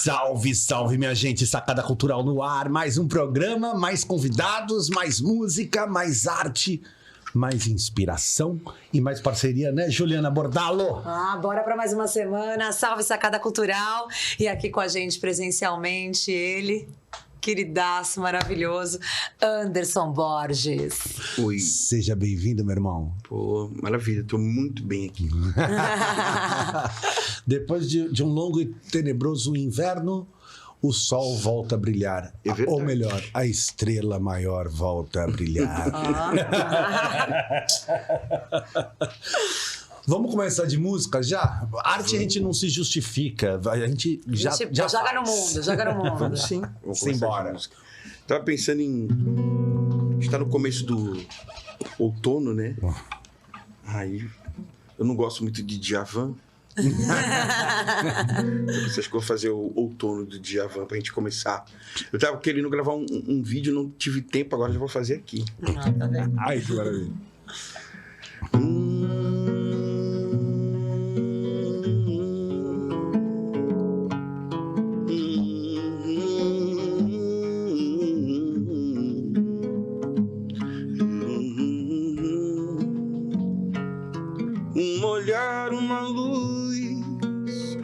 Salve, salve, minha gente, Sacada Cultural no ar, mais um programa, mais convidados, mais música, mais arte, mais inspiração e mais parceria, né, Juliana Bordalo? Bora para mais uma semana, salve Sacada Cultural, e aqui com a gente presencialmente ele, queridaço, maravilhoso, Anderson Borges. Oi. Seja bem-vindo, meu irmão. Pô, maravilha, tô muito bem aqui. Depois de um longo e tenebroso inverno, o sol volta a brilhar. É verdade. Ou melhor, a estrela maior volta a brilhar. Vamos começar de música já? Arte a gente não se justifica. A gente já joga faz. no mundo, joga no mundo. Vamos sim. Vamos Simbora. Tava pensando em... A gente tá no começo do outono, né? Aí, eu não gosto muito de Djavan. Acho que eu vou fazer o outono do Djavan pra gente começar. Eu tava querendo gravar um vídeo, não tive tempo, agora já vou fazer aqui. Tá vendo? Ai, que maravilha. Um olhar, uma luz,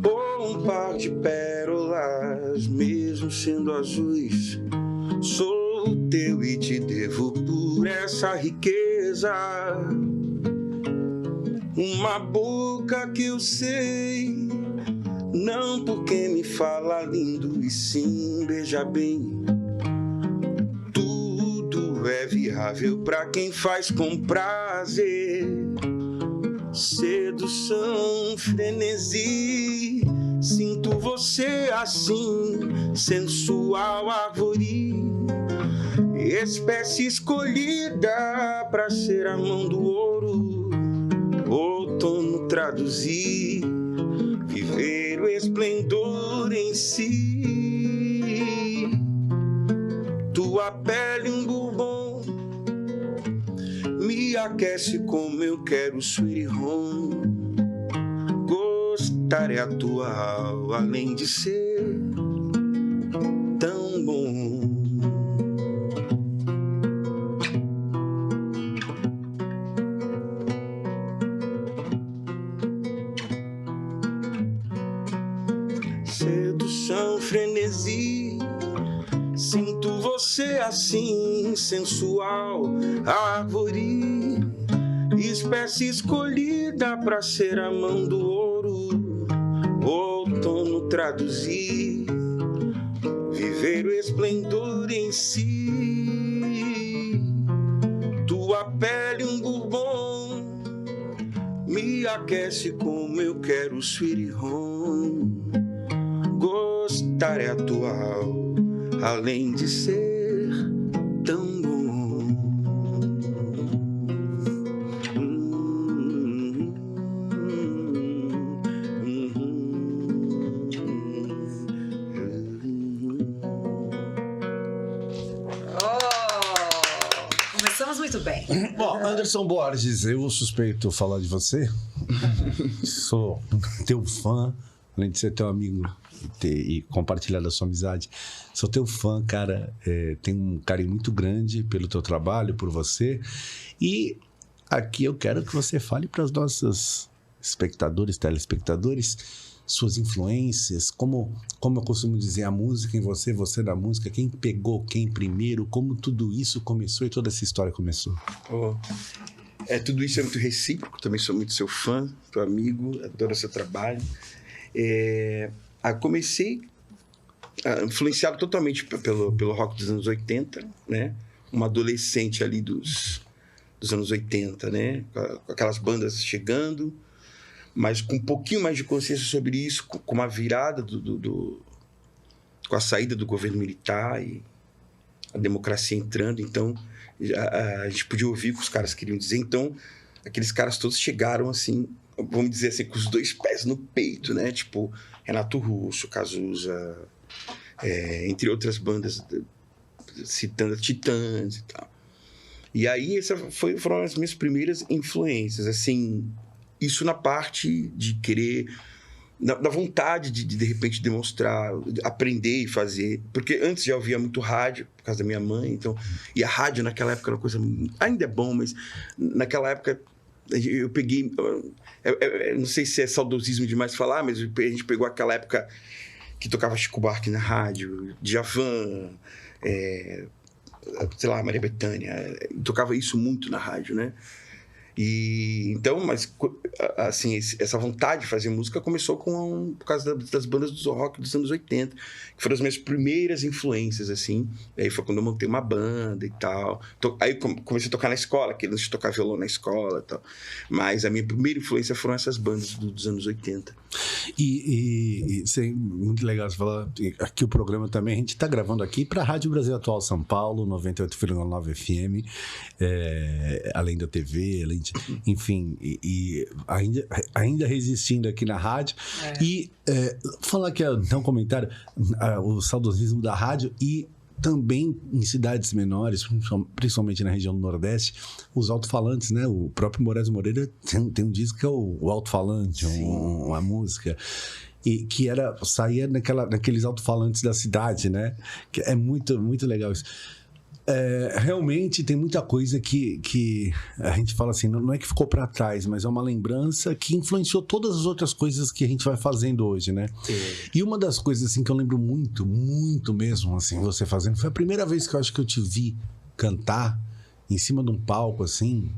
ou um par de pérolas, mesmo sendo azuis, sou teu e te devo por essa riqueza. Uma boca que eu sei, não porque me fala lindo e sim beija bem. Tudo é viável pra quem faz com prazer. Sedução, frenesi, sinto você assim, sensual árvore, espécie escolhida pra ser a mão do ouro. Outono traduzir, viver o esplendor em si. Tua pele um bourbon me aquece como eu quero, sweet home. Gostar é atual, além de ser tão bom. Sedução, frenesi, sinto você assim, sensual, árvore, espécie escolhida pra ser a mão do ouro. Outono traduzir, viver o esplendor em si. Tua pele um bourbon me aquece como eu quero, sweet home. Gostar é atual, além de ser tão bom. Começamos muito bem. Bom, Anderson Borges, eu suspeito falar de você. Sou teu fã, além de ser teu amigo e compartilhar da sua amizade. Sou teu fã, cara. Tenho um carinho muito grande pelo teu trabalho, por você. E aqui eu quero que você fale para os nossos espectadores, telespectadores, suas influências, como eu costumo dizer, a música em você, você da música, quem pegou quem primeiro, como tudo isso começou e toda essa história começou. Oh. Tudo isso é muito recíproco, também sou muito seu fã, teu amigo, adoro seu trabalho. Comecei influenciado totalmente pelo rock dos anos 80, né? Uma adolescente ali dos anos 80, né? Com aquelas bandas chegando, mas com um pouquinho mais de consciência sobre isso, com uma virada com a saída do governo militar e a democracia entrando. Então, a gente podia ouvir o que os caras queriam dizer. Então, aqueles caras todos chegaram assim, vamos dizer assim, com os dois pés no peito, né? Tipo, Renato Russo, Cazuza, entre outras bandas, citando Titãs e tal. E aí, foram as minhas primeiras influências, assim, isso na parte de querer da vontade de repente, demonstrar, aprender e fazer. Porque antes já ouvia muito rádio, por causa da minha mãe, então... E a rádio naquela época era uma coisa... Ainda é bom, mas naquela época eu peguei... não sei se é saudosismo demais falar, mas a gente pegou aquela época que tocava Chico Buarque na rádio, Djavan, sei lá, Maria Bethânia. Tocava isso muito na rádio, né? E então, mas assim, essa vontade de fazer música começou por causa das bandas do rock dos anos 80, que foram as minhas primeiras influências, assim. Aí foi quando eu montei uma banda e tal. Aí comecei a tocar na escola, que antes de tocar violão na escola e tal. Mas a minha primeira influência foram essas bandas dos anos 80. E muito legal você falar aqui o programa também. A gente está gravando aqui para a Rádio Brasil Atual São Paulo, 98,9 FM, além da TV, além de, enfim, e ainda resistindo aqui na rádio. E falar aqui, então, um comentário, o saudosismo da rádio e também em cidades menores, principalmente na região do Nordeste, os alto-falantes, né? O próprio Moraes Moreira tem um disco que é o alto-falante, uma música, e que saía naqueles alto-falantes da cidade, né? Que é muito, muito legal isso. Realmente tem muita coisa que a gente fala assim, não é que ficou para trás, mas é uma lembrança que influenciou todas as outras coisas que a gente vai fazendo hoje, né? E uma das coisas assim que eu lembro muito, muito mesmo, assim, você fazendo, foi a primeira vez que eu acho que eu te vi cantar em cima de um palco, assim.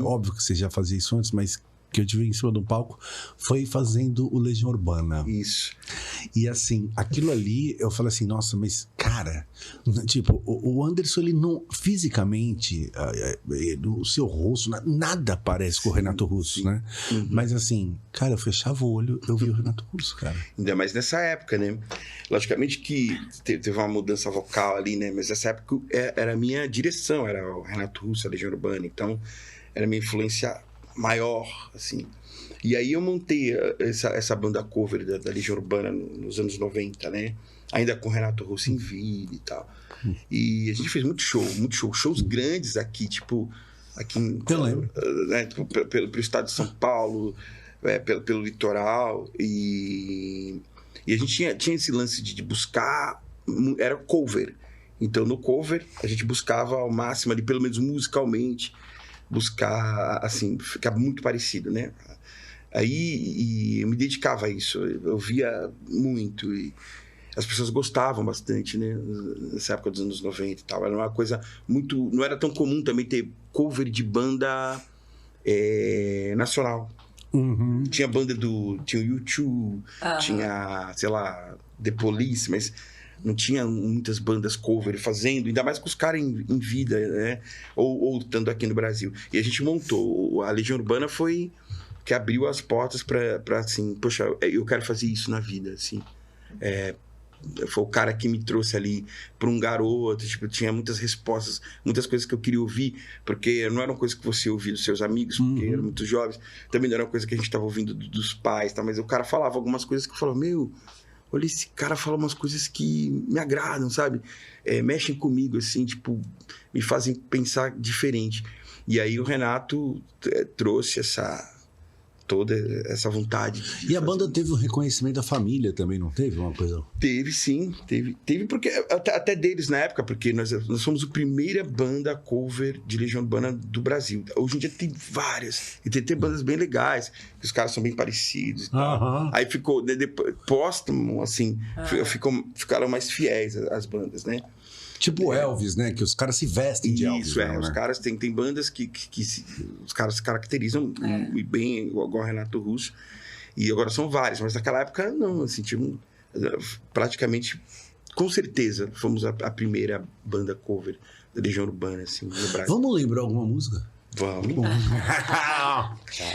Óbvio que você já fazia isso antes, mas que eu te vi em cima de um palco foi fazendo o Legião Urbana. Isso. E assim, aquilo ali, eu falei assim, nossa, mas cara, tipo, o Anderson, ele não, fisicamente, o seu rosto, nada parece com o Renato Russo, né? Mas assim, cara, eu fechava o olho, eu vi o Renato Russo, cara. Ainda mais nessa época, né? Logicamente que teve uma mudança vocal ali, né? Mas nessa época era a minha direção, era o Renato Russo, a Legião Urbana, então era a minha influência maior, assim. E aí eu montei essa banda cover da Legião Urbana nos anos 90, né? Ainda com o Renato Russo em vida e tal. E a gente fez muito shows grandes aqui, tipo... Aqui eu lembro. Né, pelo estado de São Paulo, pelo litoral. E a gente tinha esse lance de buscar... Era cover. Então, no cover, a gente buscava ao máximo ali, pelo menos musicalmente, buscar, assim, ficar muito parecido, né? Aí eu me dedicava a isso, eu via muito e as pessoas gostavam bastante, né? Nessa época dos anos 90 e tal, era uma coisa muito... Não era tão comum também ter cover de banda nacional. Tinha banda tinha o U2, tinha, sei lá, The Police, mas... Não tinha muitas bandas cover fazendo, ainda mais com os caras em vida, né? Ou estando aqui no Brasil. E a gente montou. A Legião Urbana foi que abriu as portas para assim, poxa, eu quero fazer isso na vida, assim. Foi o cara que me trouxe ali para um garoto, tipo, tinha muitas respostas, muitas coisas que eu queria ouvir, porque não era uma coisa que você ouvia dos seus amigos, porque eram muito jovens. Também não era uma coisa que a gente estava ouvindo dos pais, tá? Mas o cara falava algumas coisas que eu falava, olha, esse cara fala umas coisas que me agradam, sabe? Mexem comigo, assim, tipo, me fazem pensar diferente. E aí o Renato trouxe toda essa vontade. E a banda teve um reconhecimento da família também, não teve uma coisa? Teve, sim. Teve porque até deles na época, porque nós fomos a primeira banda cover de Legião Urbana do Brasil. Hoje em dia tem várias. E tem bandas bem legais, que os caras são bem parecidos e tal. Aí ficou, depois, póstumo, assim, ficaram mais fiéis as bandas, né? Tipo Elvis, né? Que os caras se vestem de Elvis. Isso, né? Os caras tem bandas que os caras se caracterizam bem, igual o Renato Russo. E agora são vários, mas naquela época não, assim, praticamente, com certeza, fomos a primeira banda cover da Legião Urbana, assim, no Brasil. Vamos lembrar alguma música? Vamos.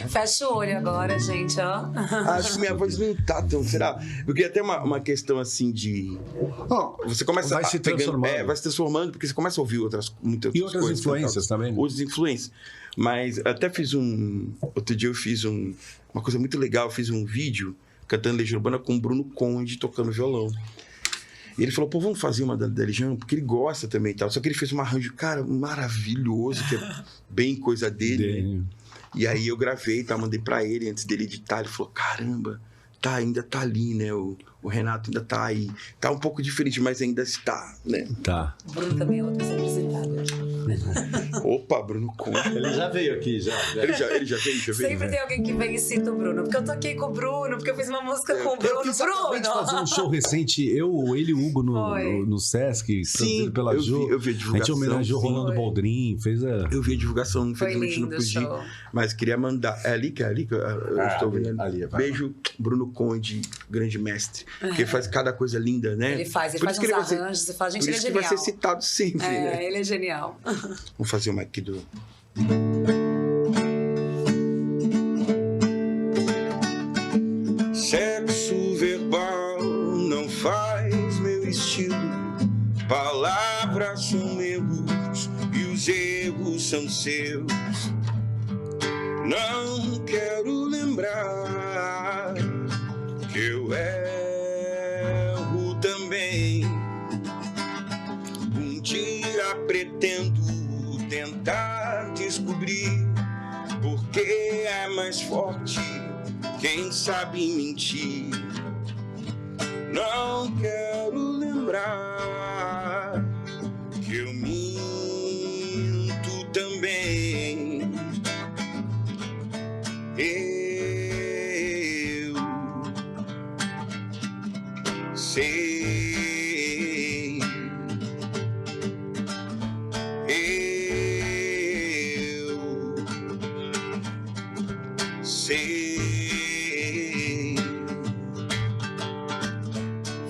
Fecha o olho agora, gente, ó. Acho que minha voz não tá tão... Será? Porque até uma questão assim de... Você começa vai se transformando. Vai se transformando, porque você começa a ouvir muitas e outras coisas, influências também. Né? Outras influências. Mas até outro dia eu fiz uma coisa muito legal. Eu fiz um vídeo cantando Legião Urbana com o Bruno Conde tocando violão. E ele falou, vamos fazer uma da Legião, porque ele gosta também e tal. Só que ele fez um arranjo, cara, maravilhoso, que é bem coisa dele. Né? E aí eu gravei, mandei pra ele, antes dele editar, ele falou, caramba, ainda tá ali, né? O Renato ainda tá aí. Tá um pouco diferente, mas ainda está, né? Tá. O Bruno também é outro sempre citado. Opa, Bruno Conde. Ele já veio aqui, já. Ele já veio. Sempre tem alguém que vem e cita o Bruno. Porque eu toquei com o Bruno, porque eu fiz uma música com o Bruno. Acabei de fazer um show recente, ele e o Hugo no Sesc, trazido pela eu Jo. vi a A gente divulgação. homenageou sim. Rolando Boldrin, fez a... Eu vi a divulgação, Foi infelizmente não lindo o pude. show. Mas queria mandar. É ali que eu estou vendo. ali, vai Beijo, Bruno Conde, grande mestre. Porque faz cada coisa linda, né? Ele faz Por uns isso que ele vai ser- arranjos, você fala, gente, Por ele é isso que vai genial. ser citado sempre, né? Ele é genial. Vamos fazer uma aqui do... Sexo verbal não faz meu estilo. Palavras são erros e os erros são seus. Não quero lembrar que eu erro também. Um dia pretendo tentar descobrir porque é mais forte quem sabe mentir. Não quero lembrar que eu minto também. Eu sei. Eu sei.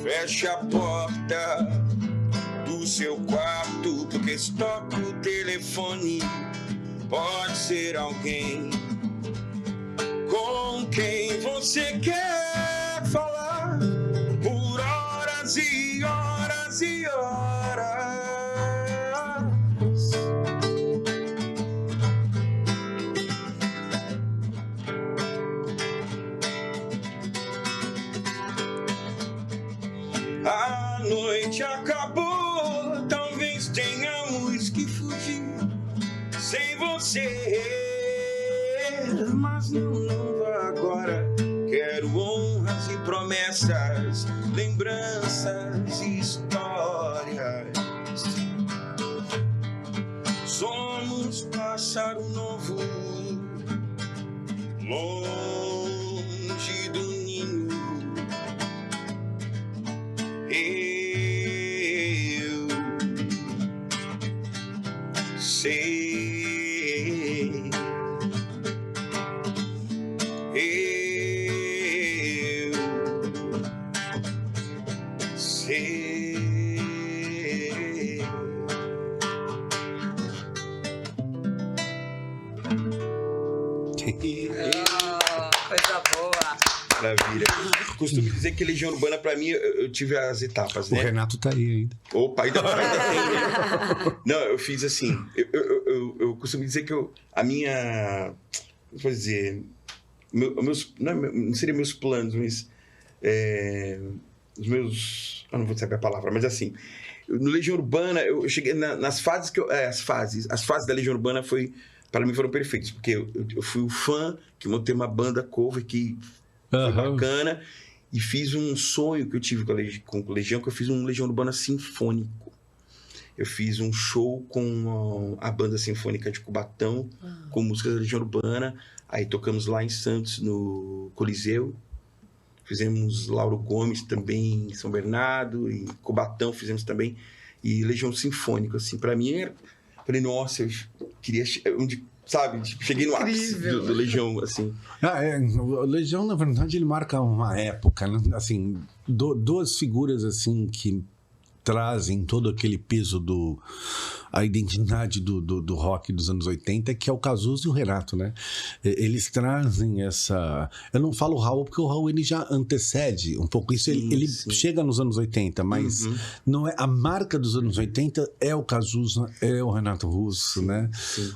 Feche a porta do seu quarto, porque toca o telefone. Pode ser alguém com quem você quer falar por horas e horas e horas. A noite acabou, talvez tenhamos que fugir sem você. Mas não vá agora. Quero honras e promessas, lembranças e histórias. Somos pássaro novo, longe do ninho. Eu sei. Eu sei. Coisa boa. Maravilha. Costumo dizer que Legião Urbana, pra mim, eu tive as etapas, O né? Renato tá aí ainda. Opa, ainda tem, né? Não, eu fiz assim. Eu costumo dizer que a minha. Como vou dizer? Não seria meus planos, mas. Os meus. Eu não vou saber a palavra, mas assim. No Legião Urbana, eu cheguei nas fases que eu. As fases da Legião Urbana para mim foram perfeitas, porque eu fui o fã que montei uma banda cover que foi bacana. E fiz um sonho que eu tive com o Legião, que eu fiz um Legião Urbana sinfônico. Eu fiz um show com a banda sinfônica de Cubatão, com músicas da Legião Urbana. Aí tocamos lá em Santos, no Coliseu. Fizemos Lauro Gomes também em São Bernardo, e Cubatão fizemos também. E Legião Sinfônico, assim, pra mim era... Falei, nossa, eu queria... Sabe? Cheguei no ápice do Legião, assim. O Legião, na verdade, ele marca uma época, né? Assim, duas figuras, assim, que trazem todo aquele peso a identidade do rock dos anos 80, que é o Cazuza e o Renato, né? Eles trazem essa... Eu não falo o Raul, porque o Raul ele já antecede um pouco isso. Sim, ele sim. chega nos anos 80, mas não é, a marca dos anos 80 é o Cazuza, é o Renato Russo, né? Sim.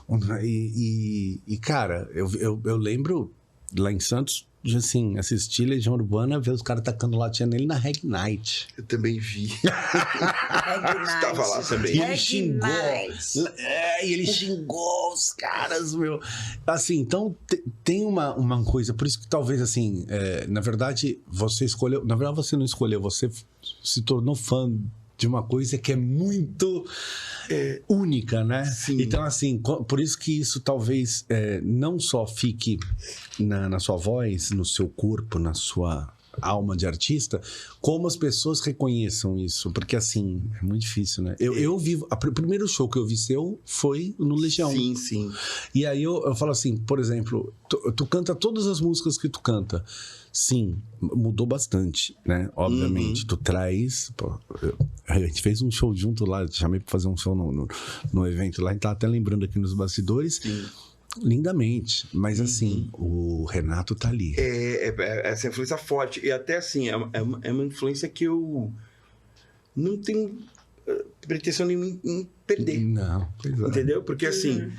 E cara, eu lembro lá em Santos, de assim, assistir Legião Urbana, ver os caras tacando latinha nele na Reg Night. Eu também vi. Reg Night. Estava lá também. E ele Reg xingou. Night. E ele xingou os caras, meu. Assim, então tem uma coisa, por isso que talvez assim, na verdade, você escolheu. Na verdade, você não escolheu, você se tornou fã de uma coisa que é muito única, né? Sim. Então, assim, por isso que isso talvez não só fique na sua voz, no seu corpo, na sua alma de artista, como as pessoas reconheçam isso. Porque, assim, é muito difícil, né? Eu vi... O primeiro show que eu vi seu foi no Legião. Sim, sim. E aí eu falo assim, por exemplo, tu canta todas as músicas que tu canta. Sim, mudou bastante, né? Obviamente, tu traz... Pô, a gente fez um show junto lá, te chamei pra fazer um show no evento lá, a gente tá até lembrando aqui nos bastidores. Sim. Lindamente, mas assim, o Renato tá ali. Essa influência forte. E até assim, é uma influência que eu não tenho pretensão em perder. Não, pois é. Entendeu? Porque assim,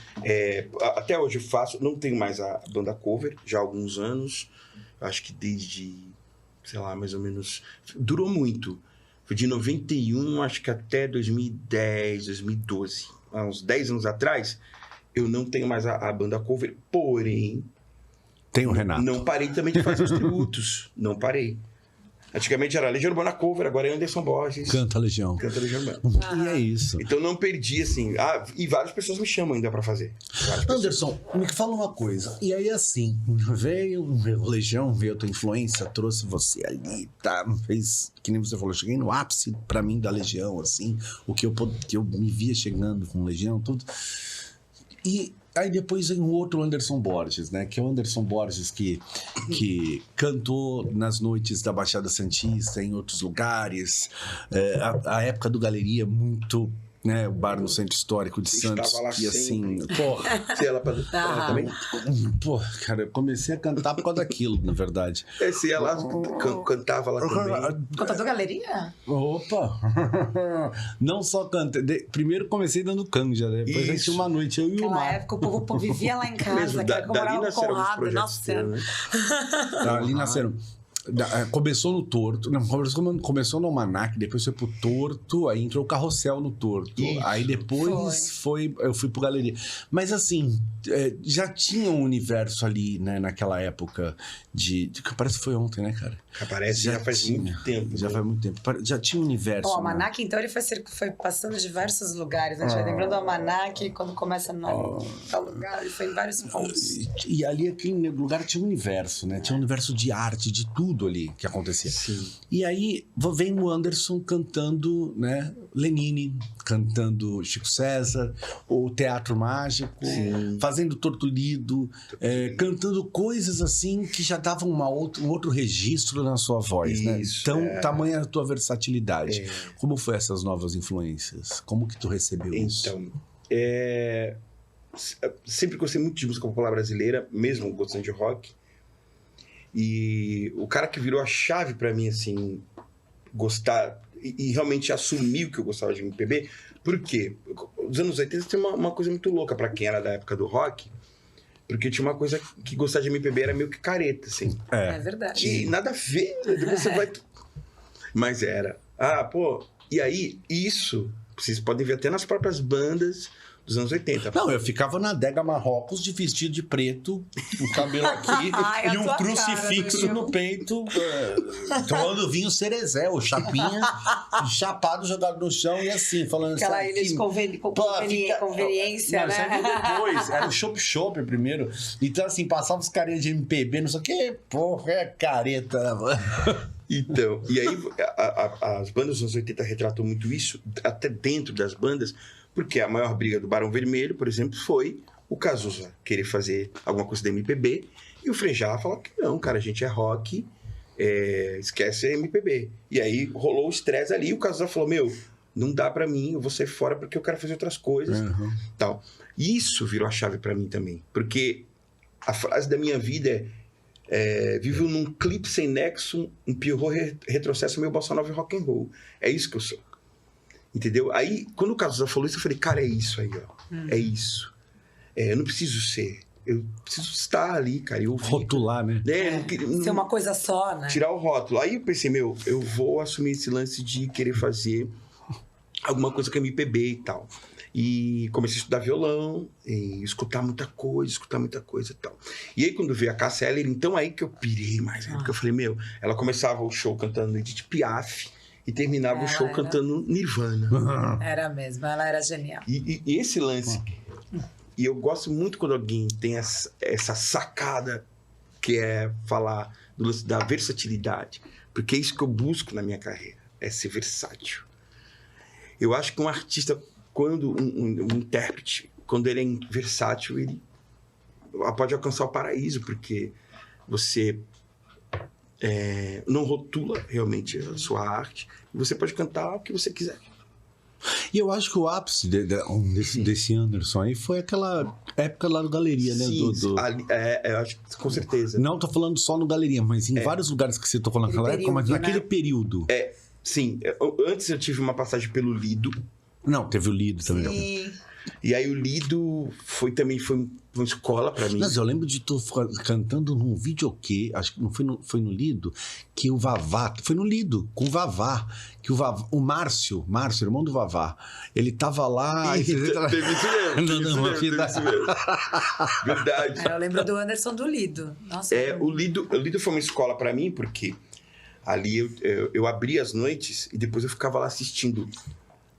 até hoje eu faço, não tenho mais a banda cover, já há alguns anos. Acho que desde, sei lá, mais ou menos... Durou muito. Foi de 91, acho que até 2010, 2012. Há uns 10 anos atrás, eu não tenho mais a banda cover. Porém... Tem o Renato. Não parei também de fazer os tributos. Não parei. Antigamente era Legião Urbana cover, agora é Anderson Borges. Canta Legião. Canta Legião Urbana. E é isso. Então não perdi, assim... e várias pessoas me chamam ainda pra fazer. Anderson, me fala uma coisa. E aí, assim, veio o Legião, veio a tua influência, trouxe você ali, tá? Fez, que nem você falou, cheguei no ápice pra mim da Legião, assim, o que eu me via chegando com Legião, tudo. E aí depois vem o outro Anderson Borges, né? Que é o Anderson Borges que cantou nas noites da Baixada Santista, em outros lugares. A época do Galeria, muito... Né, o bar no Centro Histórico de Santos. Lá e assim, porra. Você ia lá pra também? Pô, cara, eu comecei a cantar por causa daquilo, na verdade. Você ia lá, cantava lá também. Cantador Galeria? Opa! Não só canta. Primeiro comecei dando canja, né? Depois a gente tinha uma noite, eu e o Naquela Mar. época o povo vivia lá em casa, Mesmo, que era como dali morava com o nasceram os Conrado, projetos nossa teus, Senhora. né? Ali nasceram. Começou no Torto, não, começou no Almanac, depois foi pro Torto, aí entrou o Carrossel no Torto, Isso. aí depois eu fui pro Galeria. Mas assim, já tinha um universo ali, né, naquela época parece que foi ontem, né, cara? Parece já faz muito tempo. Já faz muito tempo. Já tinha um universo. O Almanac, então, ele foi passando diversos lugares, né? A gente vai lembrando do Almanac, quando começa no tal lugar, ele foi em vários pontos. E ali, aquele lugar tinha um universo, né? Tinha um universo de arte, de tudo ali que acontecia. Sim. E aí vem o Anderson cantando, né? Lenine, cantando Chico César, o Teatro Mágico, fazendo Torto Lido, cantando coisas assim que já davam um outro registro na sua voz, né? Então, tamanha a tua versatilidade. Como foi essas novas influências? Como que tu recebeu isso? Então, sempre gostei muito de música popular brasileira, mesmo gostando de rock. E o cara que virou a chave pra mim, assim, gostar e realmente assumir que eu gostava de MPB, por quê? Nos anos 80 tem uma coisa muito louca pra quem era da época do rock, porque tinha uma coisa que gostar de MPB era meio que careta, assim. É verdade. E nada a ver, depois você vai... Mas era. E aí, isso, vocês podem ver até nas próprias bandas dos anos 80. Não, eu ficava na adega Marrocos de vestido de preto, o cabelo aqui e um crucifixo no peito, tomando vinho cerezé, o chapinha, chapado, jogado no chão e assim, falando aquela assim... ilha de conveniência, né? Depois, era o Shop primeiro. Então, assim, passava os carinhas de MPB, não sei o que, porra, é careta, mano. Então, e aí as bandas dos anos 80 retratam muito isso, até dentro das bandas, porque a maior briga do Barão Vermelho, por exemplo, foi o Cazuza querer fazer alguma coisa da MPB e o Frejá falar que não, cara, a gente é rock, esquece a MPB. E aí rolou o estresse ali e o Cazuza falou, não dá pra mim, eu vou sair fora porque eu quero fazer outras coisas. Tal. E isso virou a chave pra mim também, porque a frase da minha vida vivo num clipe sem nexo, um pior retrocesso meio bossa nova e rock and roll. É isso que eu sou. Entendeu? Aí, quando o Cazuza falou isso, eu falei, cara, é isso aí, ó. É isso. Eu não preciso ser eu preciso estar ali, cara. Eu Rotular, né? Ser uma coisa só, né? Tirar o rótulo. Aí eu pensei, eu vou assumir esse lance de querer fazer alguma coisa com MPB e tal. E comecei a estudar violão, e escutar muita coisa e tal. E aí, quando veio a Cássia Eller, então aí que eu pirei mais, né? Porque eu falei, ela começava o show cantando Edith Piaf e terminava o show cantando Nirvana. Era mesmo, ela era genial. E esse lance... E eu gosto muito quando alguém tem essa sacada que é falar do lance da versatilidade. Porque é isso que eu busco na minha carreira, é ser versátil. Eu acho que um artista... Quando um intérprete, quando ele é versátil, ele pode alcançar o paraíso, porque você não rotula realmente a sua arte, e você pode cantar o que você quiser. E eu acho que o ápice desse Anderson aí foi aquela época lá no Galeria, né? Sim, eu acho que com certeza. Não tô falando só no Galeria, mas em vários lugares que você tocou naquela época, mas naquele período. Sim, antes eu tive uma passagem pelo Lido. Não, teve o Lido também. Sim. E aí o Lido foi uma escola pra mim. Mas eu lembro de tu cantando num videokê, acho que não foi no Lido, que o Vavá, foi no Lido, com o Vavá, que o Márcio, irmão do Vavá, ele tava lá... Teve isso mesmo. Verdade. Eu lembro do Anderson do Lido. Nossa, o Lido foi uma escola pra mim, porque ali eu abria as noites e depois eu ficava lá assistindo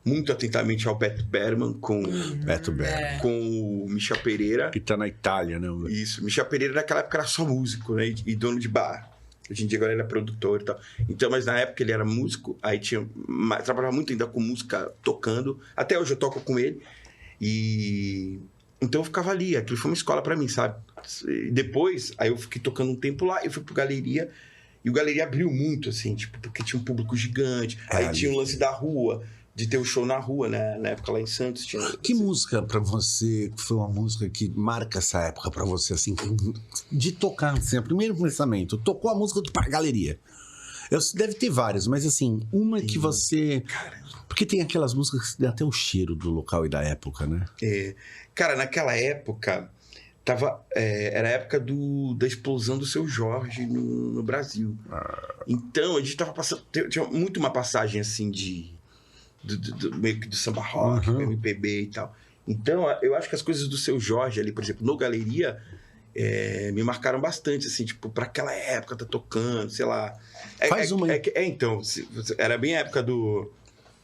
muito atentamente ao Beto Berman com o Michel Pereira. Que tá na Itália, né? Isso. Michel Pereira naquela época era só músico, né? E dono de bar. Hoje em dia agora ele é produtor e tal. Então, mas na época ele era músico, aí trabalhava muito ainda com música, tocando. Até hoje eu toco com ele. E então eu ficava ali. Aquilo foi uma escola pra mim, sabe? E depois, aí eu fiquei tocando um tempo lá, eu fui pro Galeria. E o Galeria abriu muito, assim, tipo, porque tinha um público gigante. Aí tinha o lance da rua, de ter o show na rua, né? Na época lá em Santos. Que música pra você foi uma música que marca essa época pra você, assim, de tocar, assim, o primeiro pensamento, tocou a música pra Galeria. Deve ter várias, mas assim, uma que você... Porque tem aquelas músicas que dão até o cheiro do local e da época, né? Cara, naquela época, era a época da explosão do Seu Jorge no Brasil. Então, a gente tava passando... Tinha muito uma passagem, assim, meio que do samba rock, MPB e tal. Então, eu acho que as coisas do Seu Jorge ali, por exemplo, no Galeria, me marcaram bastante, assim, tipo, pra aquela época, tá tocando, sei lá. Faz uma aí. Então, era bem a época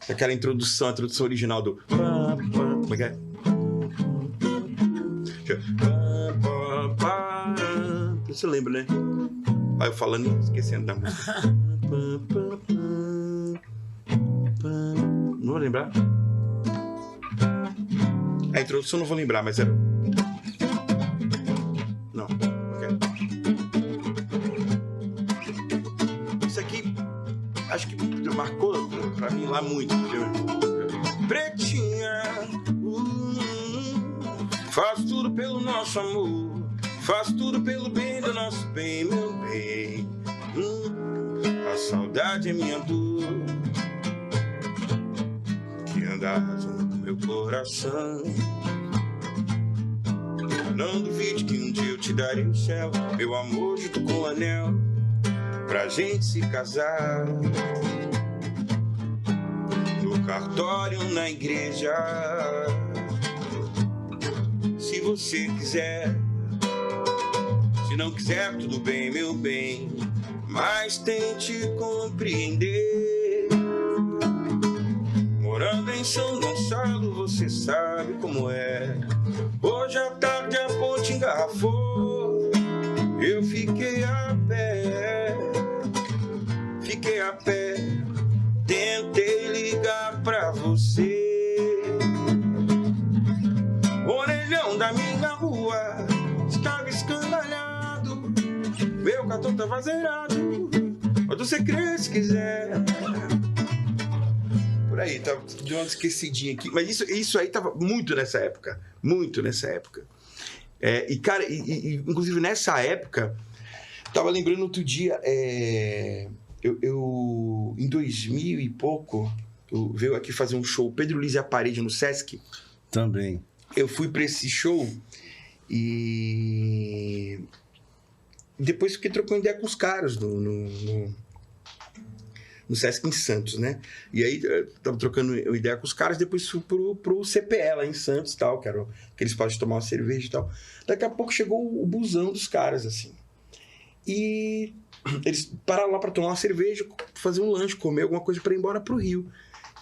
daquela introdução, a introdução original do... Como é que é? Você lembra, né? Aí eu falando e esquecendo da música. Não vou lembrar. A introdução não vou lembrar, mas era... Não, ok. Isso aqui, acho que marcou pra mim lá muito, entendeu? Pretinha, faz tudo pelo nosso amor, faz tudo pelo bem do nosso bem, meu bem. A saudade é minha dor, que anda arrasando com meu coração. Não duvide que um dia eu te darei o céu, meu amor junto com o anel, pra gente se casar. No cartório, na igreja, se você quiser. Se não quiser, tudo bem, meu bem, mas tente compreender. Morando em São Gonçalo, você sabe como é. Hoje à tarde a ponte engarrafou, eu fiquei a pé, tentei ligar pra você. O orelhão da minha rua estava escandalhado, meu cartão tava zerado, quando você crer se quiser. Por aí, tá, deu uma esquecidinha aqui. Mas isso aí tava muito nessa época. Muito nessa época. E, cara, inclusive nessa época, tava lembrando outro dia, eu em 2000 e pouco, eu veio aqui fazer um show, Pedro Luiz e a Parede, no Sesc. Também. Eu fui pra esse show E depois fiquei trocando ideia com os caras no Sesc em Santos, né? E aí eu tava trocando ideia com os caras, depois fui pro CPE lá em Santos, tal, que era aqueles espaços de tomar uma cerveja e tal. Daqui a pouco chegou o busão dos caras, assim. E eles pararam lá para tomar uma cerveja, fazer um lanche, comer alguma coisa para ir embora pro Rio.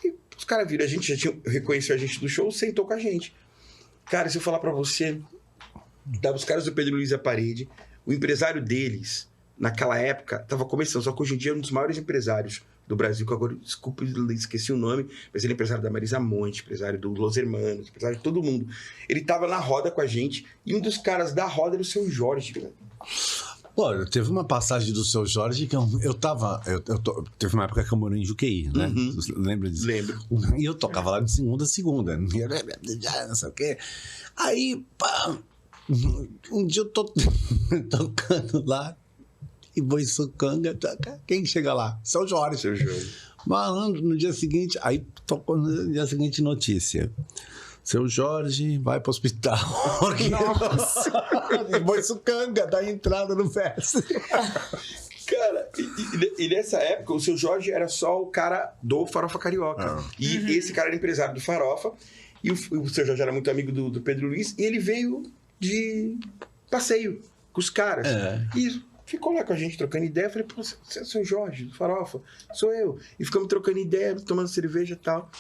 E os caras viram, a gente já tinha reconhecido a gente do show, sentou com a gente. Cara, se eu falar para você, dava os caras do Pedro Luiz à parede, o empresário deles, naquela época, tava começando, só que hoje em dia é um dos maiores empresários do Brasil, que agora, desculpa, esqueci o nome, mas ele é empresário da Marisa Monte, empresário do Los Hermanos, empresário de todo mundo. Ele tava na roda com a gente, e um dos caras da roda era o Seu Jorge, velho. Pô, teve uma passagem do Seu Jorge que teve uma época que eu morei em Juqueí, né? Você lembra disso? Lembro. E eu tocava lá de segunda a segunda. Não sei o quê. Aí, pá, um dia eu tô tocando lá, e Boiçucanga, quem chega lá? Seu Jorge. Seu Jorge. Malandro, no dia seguinte, aí tocou no dia seguinte notícia. Seu Jorge vai pro hospital. Nossa! Boiçucanga, dá entrada no verso. Cara, e nessa época, o Seu Jorge era só o cara do Farofa Carioca. E esse cara era empresário do Farofa. E o Seu Jorge era muito amigo do Pedro Luiz. E ele veio de passeio com os caras. E ficou lá com a gente, trocando ideia. Eu falei, pô, você é o Seu Jorge, do Farofa? Sou eu. E ficamos trocando ideia, tomando cerveja e tal.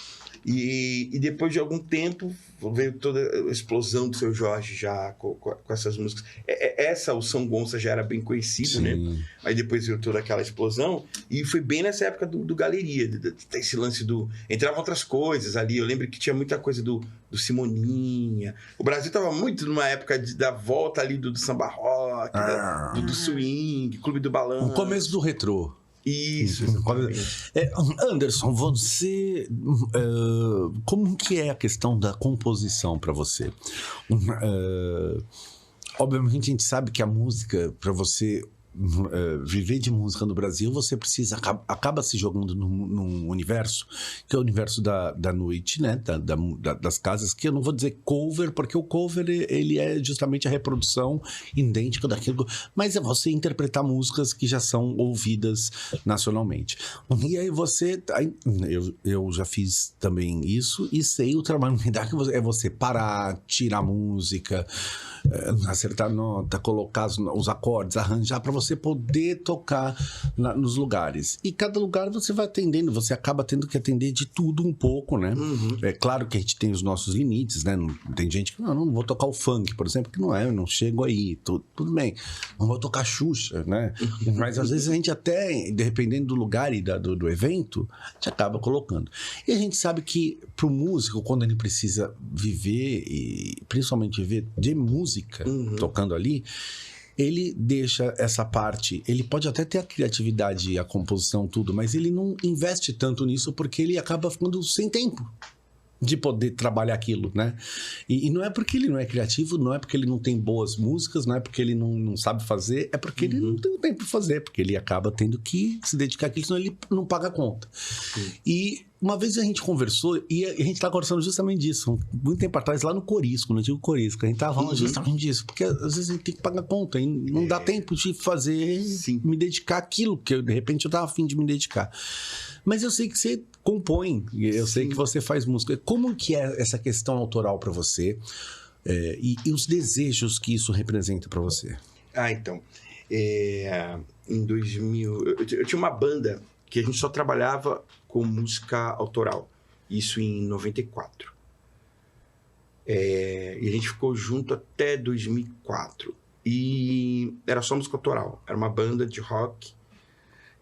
E depois de algum tempo, veio toda a explosão do Seu Jorge já com essas músicas. Essa, o São Gonça, já era bem conhecido, Sim. né? Aí depois veio toda aquela explosão. E foi bem nessa época do Galeria. Esse lance do... Entravam outras coisas ali. Eu lembro que tinha muita coisa do Simoninha. O Brasil estava muito numa época da volta ali do samba rock, do swing, Clube do Balão. O começo do retrô. Isso. Anderson, você... como que é a questão da composição para você? Obviamente a gente sabe que a música, para você viver de música no Brasil, você precisa acaba se jogando num universo que é o universo da noite, né? Das casas, que eu não vou dizer cover, porque o cover ele é justamente a reprodução idêntica daquilo, mas é você interpretar músicas que já são ouvidas nacionalmente. E aí eu já fiz também isso e sei o trabalho que dá, que é você parar, tirar música, acertar nota, colocar os acordes, arranjar para você poder tocar nos lugares. E cada lugar você vai atendendo, você acaba tendo que atender de tudo um pouco, né? É claro que a gente tem os nossos limites, né? Tem gente que não vou tocar o funk, por exemplo, que eu não chego aí, tudo bem. Não vou tocar Xuxa, né? Mas às vezes a gente até, dependendo do lugar e do evento, a gente acaba colocando. E a gente sabe que pro músico, quando ele precisa viver, e principalmente viver de música, tocando ali, ele deixa essa parte, ele pode até ter a criatividade, a composição, tudo, mas ele não investe tanto nisso porque ele acaba ficando sem tempo de poder trabalhar aquilo, né? E não é porque ele não é criativo, não é porque ele não tem boas músicas, não é porque ele não sabe fazer, é porque ele não tem tempo para fazer, porque ele acaba tendo que se dedicar àquilo, senão ele não paga a conta. E uma vez a gente conversou, e a gente estava conversando justamente disso, muito tempo atrás, lá no Corisco, no antigo Corisco, a gente estava falando justamente disso, porque às vezes a gente tem que pagar a conta, e não dá tempo de fazer, me dedicar àquilo, que de repente eu estava a fim de me dedicar. Mas eu sei que você compõe, eu sei que você faz música. Como que é essa questão autoral para você e os desejos que isso representa para você? Então, em 2000, eu tinha uma banda que a gente só trabalhava com música autoral, isso em 94. E a gente ficou junto até 2004. E era só música autoral, era uma banda de rock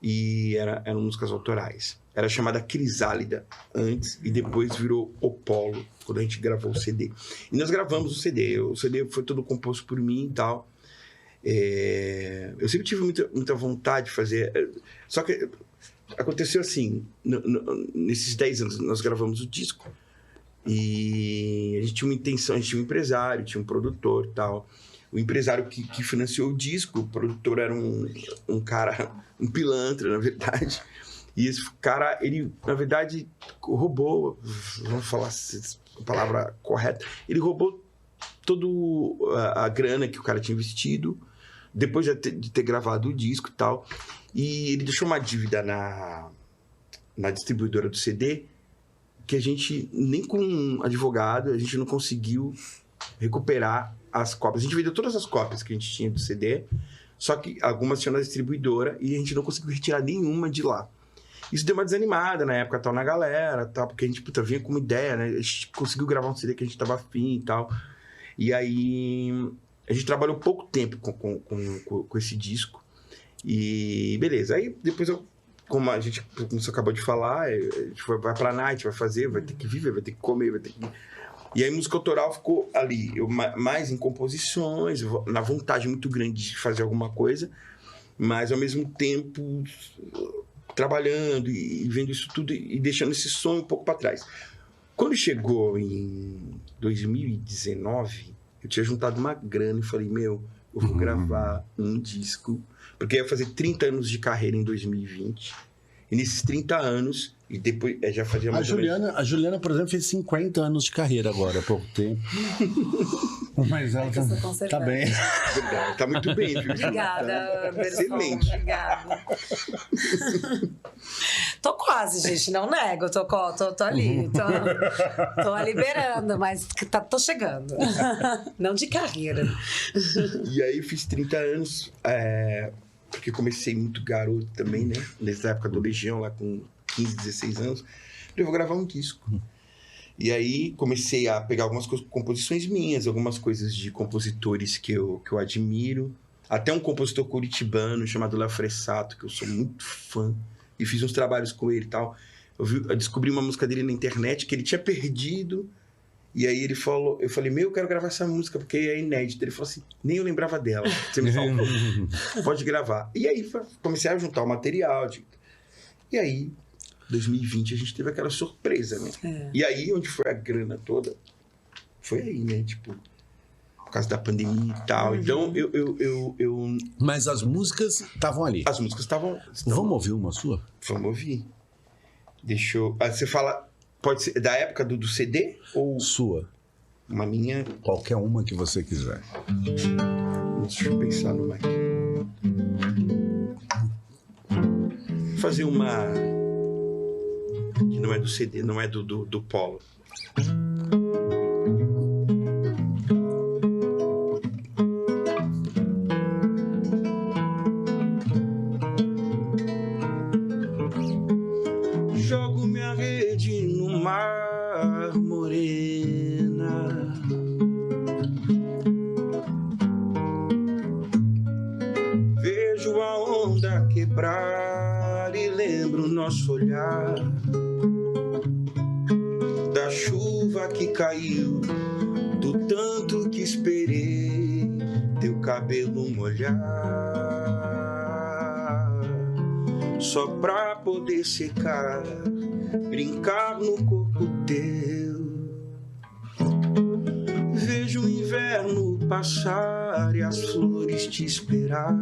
e eram músicas autorais. Era chamada Crisálida antes e depois virou O Polo, quando a gente gravou o CD. E nós gravamos o CD. O CD foi todo composto por mim e tal. Eu sempre tive muita vontade de fazer. Só que aconteceu assim, nesses 10 anos nós gravamos o disco e a gente tinha uma intenção, a gente tinha um empresário, tinha um produtor e tal. O empresário que financiou o disco, o produtor era um cara, um pilantra, na verdade. E esse cara, ele, na verdade, roubou, vamos falar a palavra correta, ele roubou a grana que o cara tinha investido, depois de ter gravado o disco e tal. E ele deixou uma dívida na distribuidora do CD, que a gente, nem com advogado, a gente não conseguiu recuperar as cópias. A gente vendeu todas as cópias que a gente tinha do CD, só que algumas tinham na distribuidora e a gente não conseguiu retirar nenhuma de lá. Isso deu uma desanimada na época, tal, na galera, tal, porque a gente vinha com uma ideia, né? A gente conseguiu gravar um CD que a gente tava afim e tal. E aí a gente trabalhou pouco tempo com esse disco. E beleza. Aí depois como você acabou de falar, a gente vai pra night, vai fazer, vai ter que viver, vai ter que comer, vai ter que... E aí música autoral ficou ali, mais em composições, na vontade muito grande de fazer alguma coisa, mas ao mesmo tempo trabalhando e vendo isso tudo e deixando esse sonho um pouco para trás. Quando chegou em 2019, eu tinha juntado uma grana e falei, eu vou gravar um disco, porque eu ia fazer 30 anos de carreira em 2020, e nesses 30 anos, e depois já fazia mais A Juliana, por exemplo, fez 50 anos de carreira agora, há pouco tempo. Mas ela tá bem. Tá muito bem, viu? Obrigada, Anderson. Excelente. Obrigada. Tô quase, gente, não nego. Tô ali, tô liberando, mas tô chegando. Não de carreira. E aí fiz 30 anos, porque comecei muito garoto também, né? Nessa época do Legião, lá com 15, 16 anos. Eu vou gravar um disco. E aí comecei a pegar algumas composições minhas, algumas coisas de compositores que eu admiro. Até um compositor curitibano chamado Léo Fressato, que eu sou muito fã. E fiz uns trabalhos com ele e tal. Eu descobri uma música dele na internet que ele tinha perdido. E aí ele falou, eu falei, eu quero gravar essa música porque é inédita. Ele falou assim, nem eu lembrava dela. Você me salvou. Pode gravar. E aí comecei a juntar o material. E aí, 2020, a gente teve aquela surpresa, né? E aí, onde foi a grana toda? Foi aí, né? Tipo, por causa da pandemia e tal. Então, eu... Mas as músicas estavam ali. As músicas estavam... Vamos ouvir uma sua? Vamos ouvir. Deixa eu... Você fala... Pode ser da época do CD? Ou... Sua. Uma minha... Qualquer uma que você quiser. Deixa eu pensar no mic. Vou fazer uma... que não é do CD, não é do Polo. Jogo minha rede no mar, morena. Vejo a onda quebrar e lembro nosso olhar. Da chuva que caiu, do tanto que esperei teu cabelo molhar, só pra poder secar, brincar no corpo teu. Vejo o inverno passar e as flores te esperar.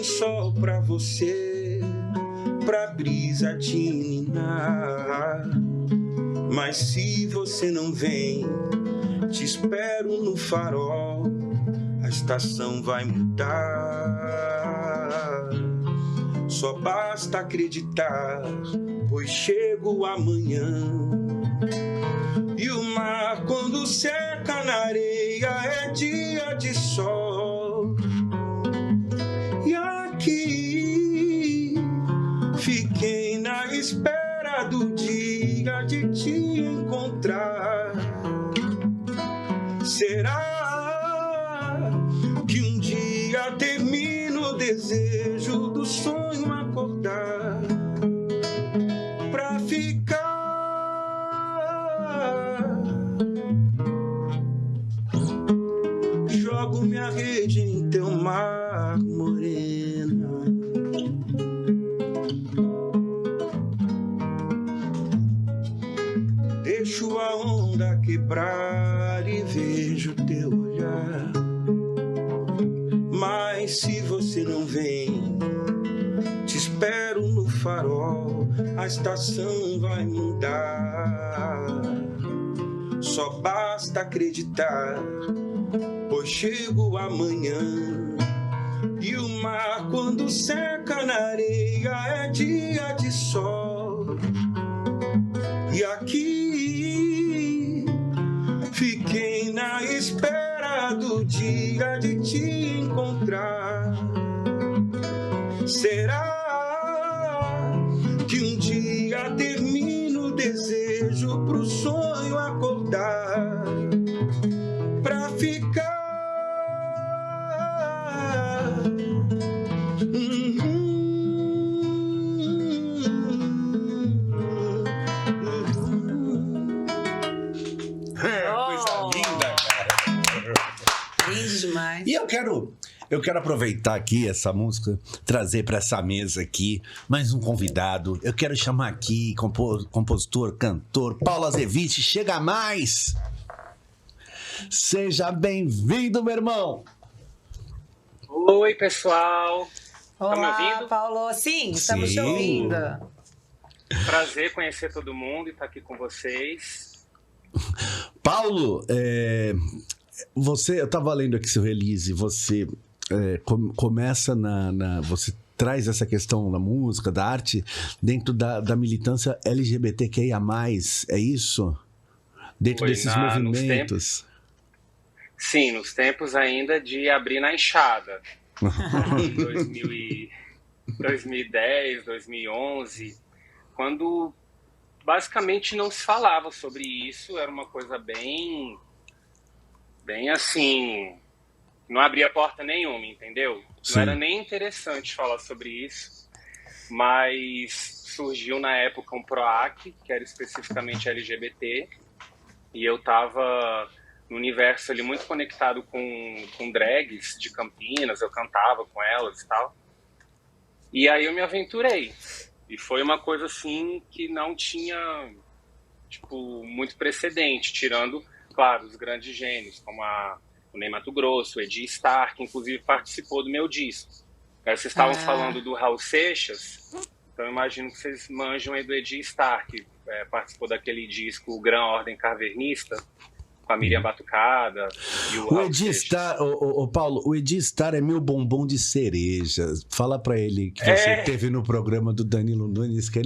Só pra você, pra brisa te ninar. Mas se você não vem, te espero no farol. A estação vai mudar. Só basta acreditar, pois chego amanhã. E o mar quando seca na areia é dia de sol. E aqui fiquei na espera do dia de te encontrar. Será que um dia termina o desejo do sonho acordar pra ficar? Jogo minha rede em teu mar, morena. Deixo a onda quebrar e vejo teu olhar. Mas se você não vem, te espero no farol. a estação vai mudar. Só basta acreditar, pois chego amanhã. E o mar quando seca na areia é dia de sol. E aqui fiquei na espera do dia de te encontrar. Será que um dia termino o desejo pro sonho acordar? Pra ficar. Coisa linda, cara. Lindo demais. E eu quero aproveitar aqui essa música, trazer para essa mesa aqui mais um convidado. Eu quero chamar aqui compositor, cantor, Paulo Azevedo. Chega mais! Seja bem-vindo, meu irmão! Oi, pessoal! Tá me Olá, ouvindo? Paulo. Sim, estamos te Sim. ouvindo. Prazer conhecer todo mundo e estar aqui com vocês. Paulo, eu estava lendo aqui seu release, você começa você traz essa questão da música, da arte, dentro da militância LGBTQIA+, é isso? Dentro desses movimentos. Sim, nos tempos ainda de abrir na enxada. Em 2010, 2011, quando basicamente não se falava sobre isso, era uma coisa bem assim, não abria porta nenhuma, entendeu? Sim. Não era nem interessante falar sobre isso, mas surgiu na época um PROAC, que era especificamente LGBT, e eu estava no universo ali muito conectado com drags de Campinas, eu cantava com elas e tal. E aí eu me aventurei. E foi uma coisa assim que não tinha, tipo, muito precedente, tirando, claro, os grandes gênios, como o Ney Matogrosso, o Edi Starr, que inclusive participou do meu disco. Aí vocês estavam falando do Raul Seixas, então eu imagino que vocês manjam aí do Edi Starr, que participou daquele disco Gran Ordem Cavernista, com a Miriam Batucada e o Raul Edi Seixas. Starr, Paulo, o Edi Starr é meu bombom de cereja. Fala pra ele que você teve no programa do Danilo Nunes, que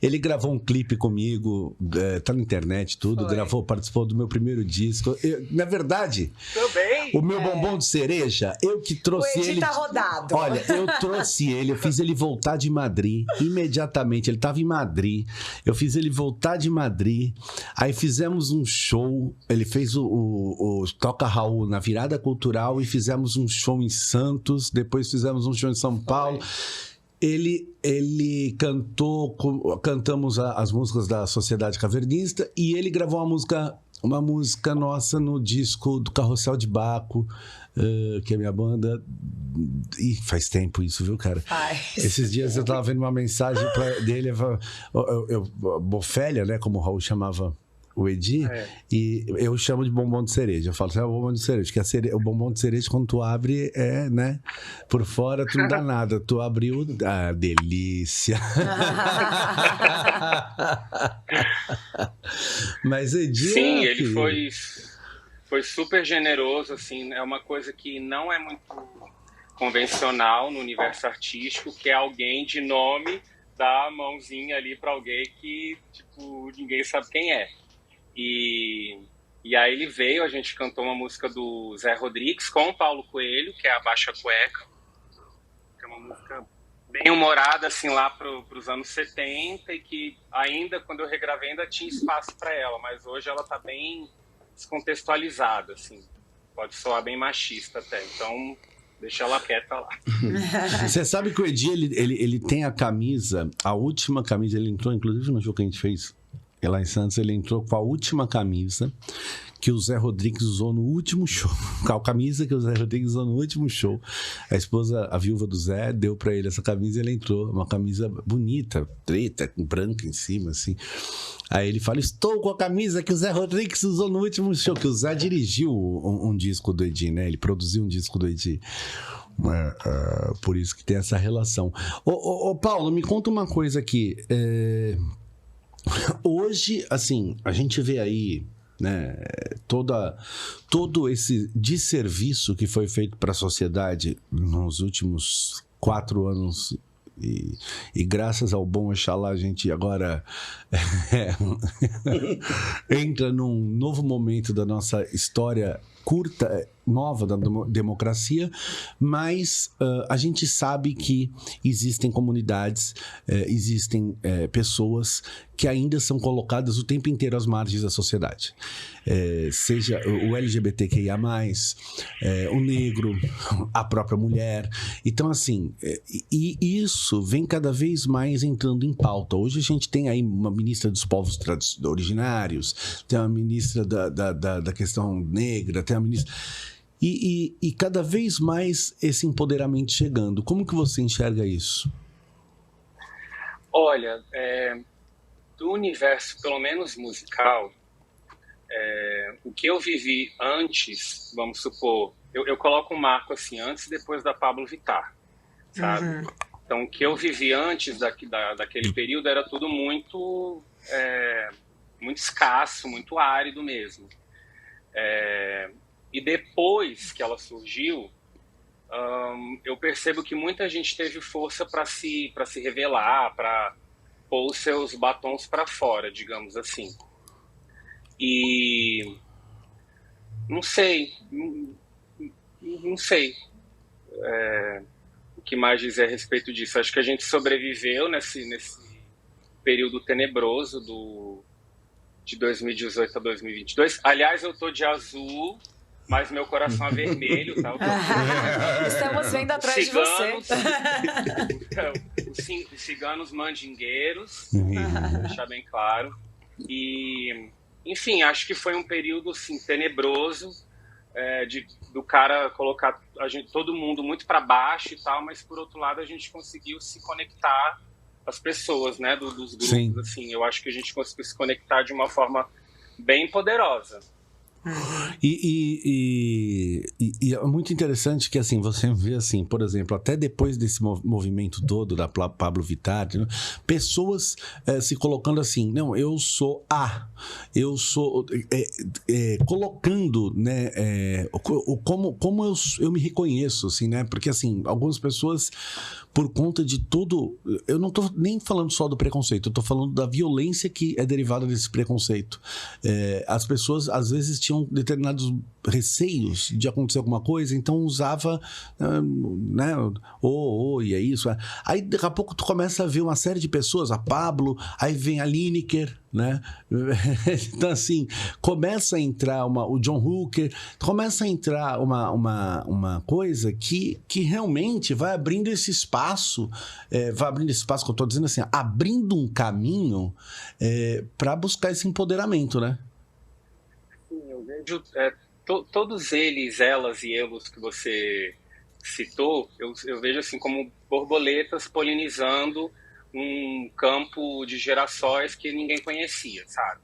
ele gravou um clipe comigo, tá na internet tudo, participou do meu primeiro disco. Na verdade, Também. o meu bombom de cereja, eu que trouxe O Edi ele. tá rodado. Olha, eu trouxe ele, eu fiz ele voltar de Madrid imediatamente. Ele tava em Madrid, eu fiz ele voltar de Madrid. Aí fizemos um show, ele fez o Toca Raul na Virada Cultural e fizemos um show em Santos, depois fizemos um show em São Paulo. Ele cantamos as músicas da Sociedade Cavernista e ele gravou uma música nossa no disco do Carrossel de Baco, que é a minha banda. Ih, faz tempo isso, viu, cara? Esses dias eu tava vendo uma mensagem dele, Bofélia, né, como o Raul chamava o Edi, e eu chamo de bombom de cereja. Eu falo assim, é o bombom de cereja, que o bombom de cereja, quando tu abre, né? Por fora tu não dá nada. Tu abriu, delícia. Mas Edi... Sim, ele foi super generoso, assim, é uma coisa que não é muito convencional no universo artístico, que é alguém de nome dar a mãozinha ali para alguém que, tipo, ninguém sabe quem é. E aí ele veio, a gente cantou uma música do Zé Rodrigues com o Paulo Coelho, que é a Baixa Cueca, que é uma música bem humorada, assim, lá pros anos 70, e que ainda, quando eu regravei, ainda tinha espaço para ela, mas hoje ela tá bem descontextualizada, assim, pode soar bem machista até, então deixa ela quieta lá. Você sabe que o Edi, ele tem a camisa, a última camisa, ele entrou inclusive no jogo que a gente fez lá em Santos, ele entrou com a última camisa que o Zé Rodrigues usou no último show. Com a camisa que o Zé Rodrigues usou no último show. A esposa, a viúva do Zé, deu pra ele essa camisa e ele entrou. Uma camisa bonita, preta, com branca em cima, assim. Aí ele fala, estou com a camisa que o Zé Rodrigues usou no último show. Que o Zé dirigiu um disco do Edi, né? Ele produziu um disco do Edi. Por isso que tem essa relação. Ô, Paulo, me conta uma coisa aqui. Hoje, assim, a gente vê aí, né, todo esse desserviço que foi feito para a sociedade nos últimos 4 anos. E graças ao bom Oxalá, a gente agora entra num novo momento da nossa história curta, nova da democracia, mas a gente sabe que existem comunidades, existem pessoas que ainda são colocadas o tempo inteiro às margens da sociedade. Seja o LGBTQIA+, o negro, a própria mulher. Então, assim, e isso vem cada vez mais entrando em pauta. Hoje a gente tem aí uma ministra dos povos originários, tem uma ministra da questão negra, tem uma ministra... E cada vez mais esse empoderamento chegando. Como que você enxerga isso? Olha, do universo, pelo menos musical, o que eu vivi antes, vamos supor, eu coloco um marco assim, antes e depois da Pablo Vittar, sabe? Uhum. Então, o que eu vivi antes daquele período era tudo muito escasso, muito árido mesmo. E depois que ela surgiu, eu percebo que muita gente teve força para se revelar, para pôr os seus batons para fora, digamos assim. E não sei o que mais dizer a respeito disso. Acho que a gente sobreviveu nesse período tenebroso de 2018 a 2022. Aliás, eu tô de azul, mas meu coração é vermelho, tá? Estamos vendo atrás de você. Os ciganos mandingueiros, vou deixar bem claro. E, enfim, acho que foi um período assim, tenebroso, do cara colocar todo mundo muito para baixo e tal, mas por outro lado a gente conseguiu se conectar às pessoas, né, dos grupos. Sim. Assim, eu acho que a gente conseguiu se conectar de uma forma bem poderosa. E é muito interessante que, assim, você vê, assim, por exemplo, até depois desse movimento todo da Pablo Vittar, né, pessoas se colocando assim, não, eu sou colocando, né, como eu me reconheço, assim, né, porque, assim, algumas pessoas, por conta de tudo, eu não tô nem falando só do preconceito, eu tô falando da violência que é derivada desse preconceito. As pessoas, às vezes, tinham determinados receios de acontecer alguma coisa, então usava, né, e é isso. Aí, daqui a pouco, tu começa a ver uma série de pessoas, a Pablo, aí vem a Lineker, né? Então, assim, começa a entrar o John Hooker, começa a entrar uma coisa que realmente vai abrindo esse espaço, que eu tô dizendo assim, abrindo um caminho para buscar esse empoderamento, né? Eu vejo todos eles, elas e elos que você citou, eu vejo assim como borboletas polinizando um campo de girassóis que ninguém conhecia, sabe?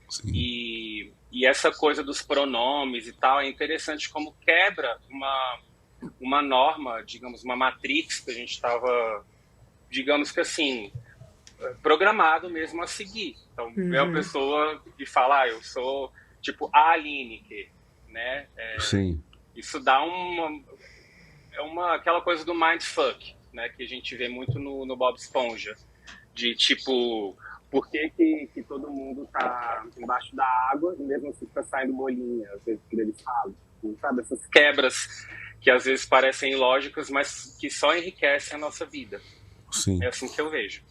Sim. E essa coisa dos pronomes e tal é interessante como quebra uma norma, digamos, uma matrix que a gente estava, digamos que assim, programado mesmo a seguir. Então, é a pessoa que fala, eu sou tipo a Lineker, né? Sim. Isso dá aquela coisa do mindfuck, né? Que a gente vê muito no Bob Esponja, de tipo, por que todo mundo tá embaixo da água e mesmo assim tá saindo bolinha, às vezes que eles falam, sabe? Essas quebras que às vezes parecem ilógicas, mas que só enriquecem a nossa vida. Sim. É assim que eu vejo.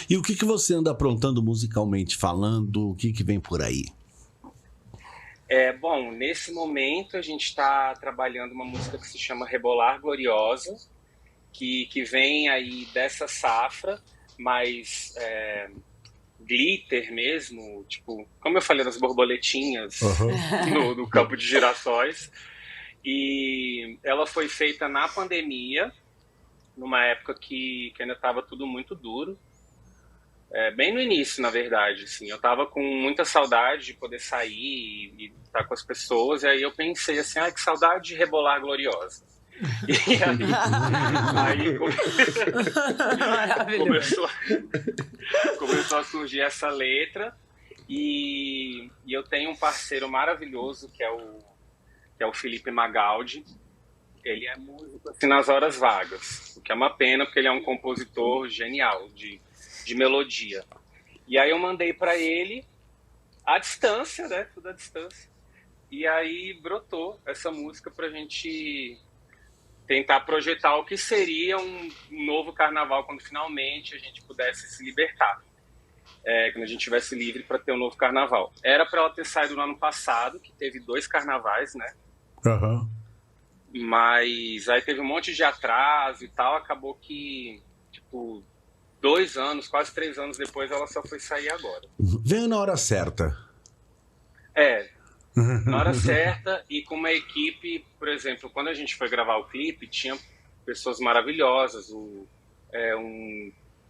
E o que você anda aprontando musicalmente falando? O que vem por aí? Bom, nesse momento a gente está trabalhando uma música que se chama Rebolar Gloriosa, que vem aí dessa safra, mas glitter mesmo, tipo, como eu falei, das borboletinhas no campo de girassóis. E ela foi feita na pandemia, numa época que ainda estava tudo muito duro. Bem no início, na verdade, assim, eu tava com muita saudade de poder sair e estar com as pessoas, e aí eu pensei assim, que saudade de Rebolar Gloriosa. E aí começou a surgir essa letra. E eu tenho um parceiro maravilhoso que é o Felipe Magaldi. Ele é músico assim, nas horas vagas, o que é uma pena porque ele é um compositor genial de melodia. E aí eu mandei para ele à distância, né? Tudo à distância. E aí brotou essa música pra gente tentar projetar o que seria um novo carnaval quando finalmente a gente pudesse se libertar. Quando a gente estivesse livre para ter um novo carnaval. Era para ela ter saído no ano passado, que teve 2 carnavais, né? Aham. Mas aí teve um monte de atraso e tal, acabou que, tipo, 2 anos, quase 3 anos depois, ela só foi sair agora. Veio na hora certa. Na hora certa e com uma equipe, por exemplo, quando a gente foi gravar o clipe, tinha pessoas maravilhosas, um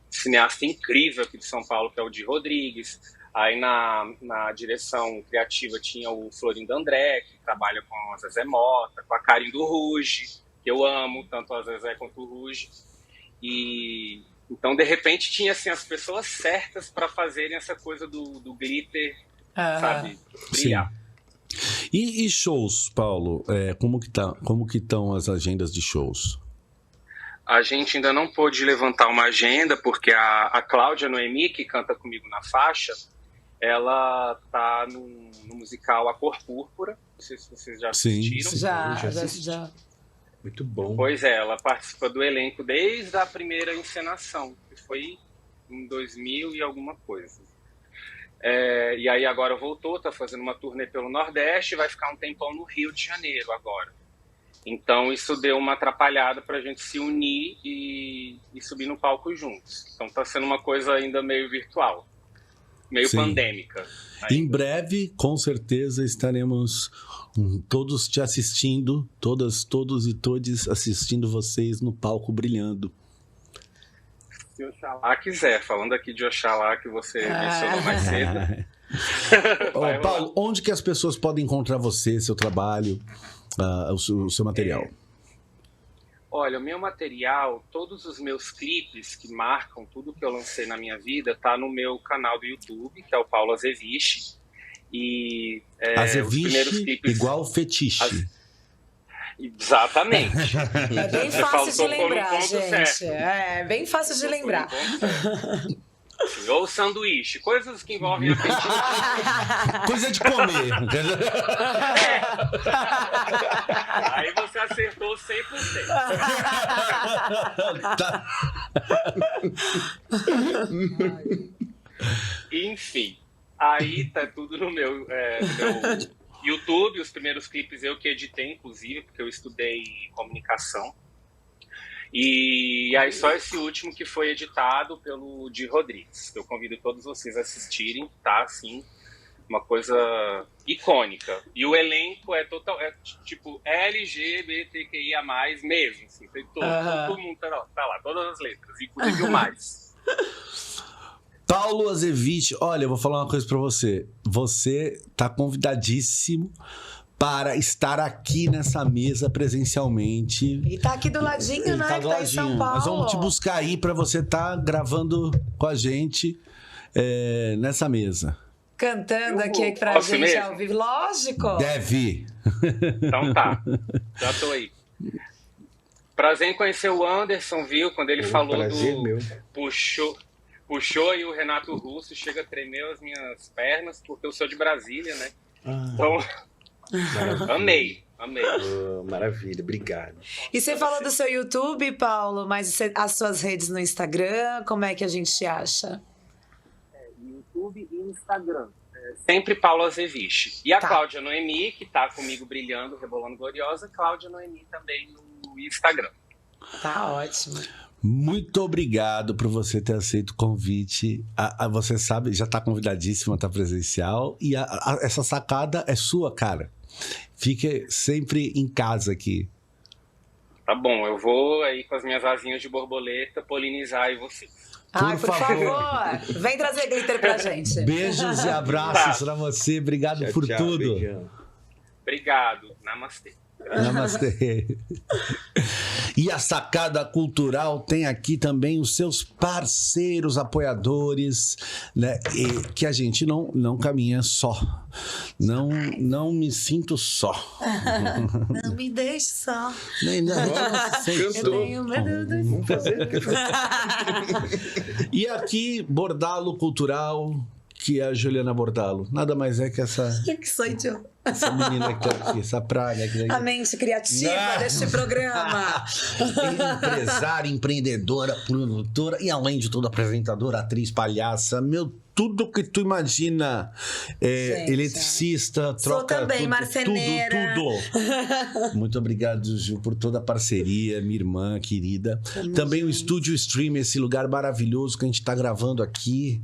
cineasta incrível aqui de São Paulo, que é o Di Rodrigues. Aí na direção criativa tinha o Florindo André, que trabalha com a Zezé Mota, com a Karen do Ruge, que eu amo, tanto a Zezé quanto o Ruge. E então, de repente, tinha assim, as pessoas certas para fazerem essa coisa do glitter, sabe, brilhar. Sim. E shows, Paulo? Como que estão as agendas de shows? A gente ainda não pôde levantar uma agenda, porque a Cláudia Noemi, que canta comigo na faixa, ela tá no musical A Cor Púrpura. Não sei se vocês já assistiram. Já. Muito bom. Pois é, ela participa do elenco desde a primeira encenação, que foi em 2000 e alguma coisa. E aí agora voltou, tá fazendo uma turnê pelo Nordeste e vai ficar um tempão no Rio de Janeiro agora. Então isso deu uma atrapalhada pra gente se unir e subir no palco juntos. Então tá sendo uma coisa ainda meio virtual, meio pandêmica. Em breve, com certeza, estaremos todos te assistindo, todos e todes assistindo vocês no palco brilhando. Se Oxalá quiser, falando aqui de Oxalá que você mencionou mais cedo. Paulo, onde que as pessoas podem encontrar você, seu trabalho, o seu material? Olha, o meu material, todos os meus clipes que marcam tudo que eu lancei na minha vida, tá no meu canal do YouTube, que é o Paulo Azeviche. E os primeiros clipes... igual fetiche. Exatamente. É bem fácil de lembrar, gente. Certo. É bem fácil de lembrar. Ou sanduíche, coisas que envolvem apetite. Coisa de comer. Aí você acertou 100%. Tá. Enfim, aí tá tudo no meu YouTube, os primeiros clipes eu que editei, inclusive, porque eu estudei comunicação. E aí só esse último que foi editado pelo Di Rodrigues. Eu convido todos vocês a assistirem, tá? Assim, uma coisa icônica. E o elenco é tipo LGBTQIA+, mesmo. Assim, todo mundo tá lá, todas as letras, inclusive o mais. Paulo Azeviche, olha, eu vou falar uma coisa pra você. Você tá convidadíssimo para estar aqui nessa mesa presencialmente. E tá aqui do ladinho, né? Tá do ladinho. Em São Paulo. Nós vamos te buscar aí para você estar gravando com a gente nessa mesa. Cantando aqui pra gente mesmo? Ao vivo. Lógico. Deve. Então tá. Já tô aí. Prazer em conhecer o Anderson, viu? Quando ele falou meu. Puxou aí o Renato Russo, chega a tremer as minhas pernas, porque eu sou de Brasília, né? Então... Amei. Maravilha, obrigado. E você falou do seu YouTube, Paulo, mas as suas redes no Instagram, como é que a gente te acha? YouTube e Instagram. Sempre Paulo Azeviche. E a Cláudia Noemi, que tá comigo brilhando, rebolando gloriosa, Cláudia Noemi também no Instagram. Tá ótimo. Muito obrigado por você ter aceito o convite. Você sabe, já está convidadíssima, está presencial. E essa sacada é sua, cara. Fique sempre em casa aqui. Tá bom, eu vou aí com as minhas asinhas de borboleta polinizar aí vocês. Por favor. Vem trazer glitter pra gente. Beijos e abraços pra você. Obrigado por tudo. Beijão. Obrigado. Namastê. Namastê. E a Sacada Cultural tem aqui também os seus parceiros, apoiadores, né? E que a gente não caminha só. Não me sinto só. Não me deixe só. Eu tenho medo do... Vamos fazer. E aqui, Bordalo Cultural, que é a Juliana Bordalo. Nada mais é que essa Que sou eu. menina que tá aqui, essa praga que tá aqui. A mente criativa deste programa. Empresária, empreendedora, produtora e, além de tudo, apresentadora, atriz, palhaça. Meu, tudo que tu imagina. Gente, Eletricista, sou troca também tudo, marceneira. tudo. Muito obrigado, Ju, por toda a parceria, minha irmã querida. Também o Estúdio Stream, esse lugar maravilhoso que a gente tá gravando aqui.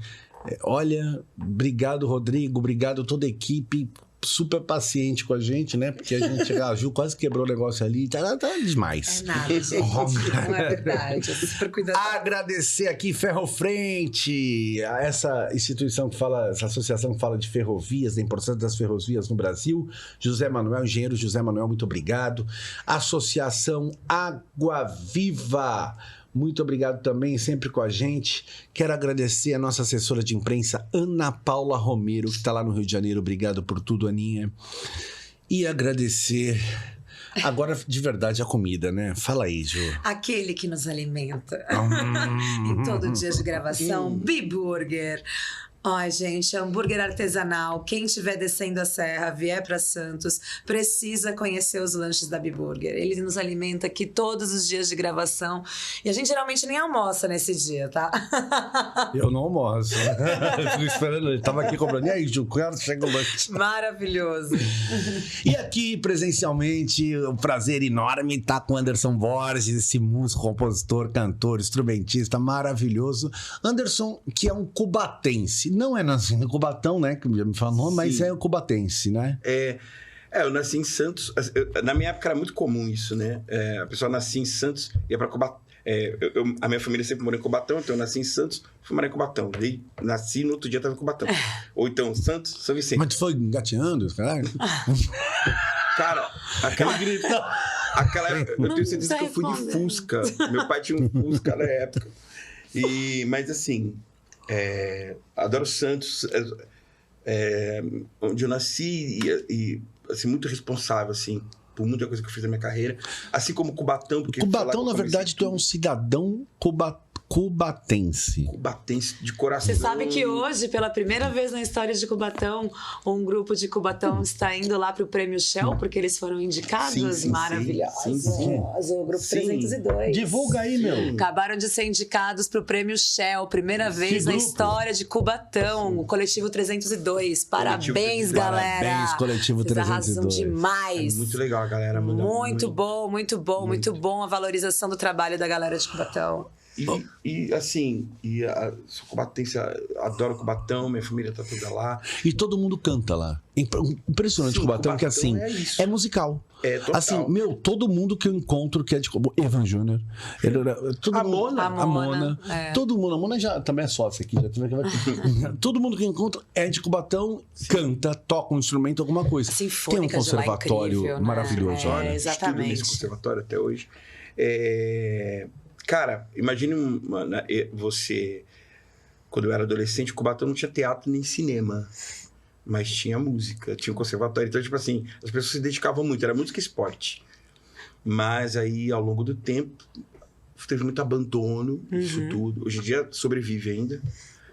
Olha, obrigado, Rodrigo, obrigado toda a equipe, super paciente com a gente, né? Porque a Ju quase quebrou o negócio ali, tá demais. É nada, gente. Não é verdade. Super cuidadoso. Agradecer aqui Ferrofrente, a essa instituição que fala, essa associação que fala de ferrovias, da importância das ferrovias no Brasil. José Manuel, engenheiro José Manuel, muito obrigado. Associação Água Viva, muito obrigado também, sempre com a gente. Quero agradecer a nossa assessora de imprensa, Ana Paula Romero, que está lá no Rio de Janeiro. Obrigado por tudo, Aninha. E agradecer, agora, de verdade, a comida, né? Fala aí, Ju. Aquele que nos alimenta. Em todo dia de gravação, Biburger. Ai, gente, hambúrguer artesanal. Quem estiver descendo a serra, vier para Santos, precisa conhecer os lanches da Biburger. Ele nos alimenta aqui todos os dias de gravação. E a gente geralmente nem almoça nesse dia, tá? Eu não almoço. Fico esperando, ele tava aqui comprando. E aí, Ju, quando chega o lanche? Maravilhoso. E aqui, presencialmente, um prazer enorme estar com o Anderson Borges, esse músico, compositor, cantor, instrumentista maravilhoso. Anderson, que é um cubatense. Não é nascido em Cubatão, né? Que já me falou, mas é cubatense, né? Eu nasci em Santos. Na minha época era muito comum isso, né? A pessoa nascia em Santos, ia pra Cubatão. A minha família sempre morou em Cubatão, então eu nasci em Santos, fui morar em Cubatão. Daí nasci, no outro dia tava em Cubatão. Ou então Santos, São Vicente. Mas tu foi engateando, caralho? Cara, aquela época, eu tenho certeza que eu fui de Fusca. Meu pai tinha um Fusca na época. Mas assim, adoro Santos, onde eu nasci e assim, muito responsável, assim, por muita coisa que eu fiz na minha carreira. Assim como Cubatão, porque... Cubatão, na verdade, tu é um cidadão cubatense. Cubatense de coração. Você sabe que hoje, pela primeira vez na história de Cubatão, um grupo de Cubatão está indo lá para o Prêmio Shell, porque eles foram indicados. Sim, maravilhosos. sim. O grupo 302. Divulga aí, meu. Acabaram de ser indicados para o Prêmio Shell, primeira vez na história de Cubatão, o Coletivo 302. Parabéns, galera. Parabéns, Coletivo 302. Vocês arrasam demais. Muito legal, a galera. Muito bom a valorização do trabalho da galera de Cubatão. Sou cubatense, adoro Cubatão, minha família tá toda lá. E todo mundo canta lá. Impressionante. Sim, Cubatão, que assim, é musical. Total. Assim, todo mundo que eu encontro que é de Evan Júnior. A Mona. Todo mundo. A Mona já também é sócia aqui. Todo mundo que eu encontro é de Cubatão, canta, toca um instrumento, alguma coisa. Sinfônica. Tem um conservatório incrível, maravilhoso. Né? Exatamente. Estudo nesse conservatório até hoje. Cara, imagine você... Quando eu era adolescente, Cubatão não tinha teatro nem cinema. Mas tinha música, tinha um conservatório. Então, tipo assim, as pessoas se dedicavam muito. Era música e esporte. Mas aí, ao longo do tempo, teve muito abandono disso tudo. Hoje em dia, sobrevive ainda.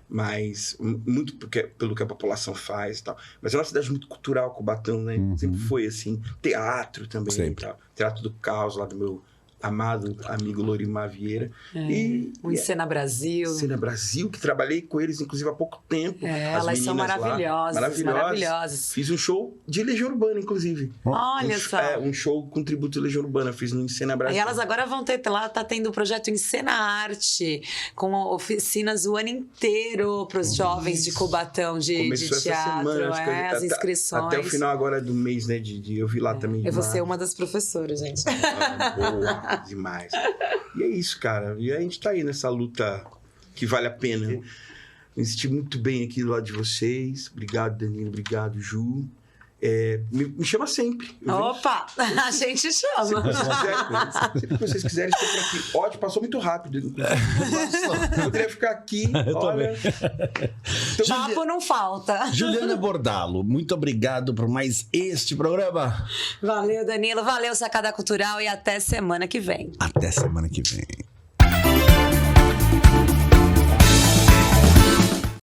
Mas muito pelo que a população faz e tal. Mas é uma cidade muito cultural, Cubatão, né? Sempre foi assim. Teatro também. Sempre. E tal. Teatro do Caos, lá do meu amado amigo Lorimar Vieira. O Encena Brasil. Encena Brasil, que trabalhei com eles, inclusive, há pouco tempo. Elas são maravilhosas. Fiz um show de Legião Urbana, inclusive. Olha só. Um show com tributo de Legião Urbana, fiz no Encena Brasil. E elas agora vão ter, lá tá tendo o projeto Encena Arte, com oficinas o ano inteiro para os jovens de Cubatão de teatro. Semana, as inscrições. Até o final agora do mês, né? Eu vi lá também. Eu vou ser uma das professoras, gente. Boa. Demais. E é isso, cara. E a gente tá aí nessa luta que vale a pena. Me senti muito bem aqui do lado de vocês. Obrigado, Danilo. Obrigado, Ju. me chama sempre. Opa, a gente chama. Sempre que vocês quiserem, estou por aqui. Ótimo, passou muito rápido. Eu poderia ficar aqui. Olha. Então, papo não falta. Juliana Bordalo, muito obrigado por mais este programa. Valeu, Danilo. Valeu, Sacada Cultural. E até semana que vem. Até semana que vem.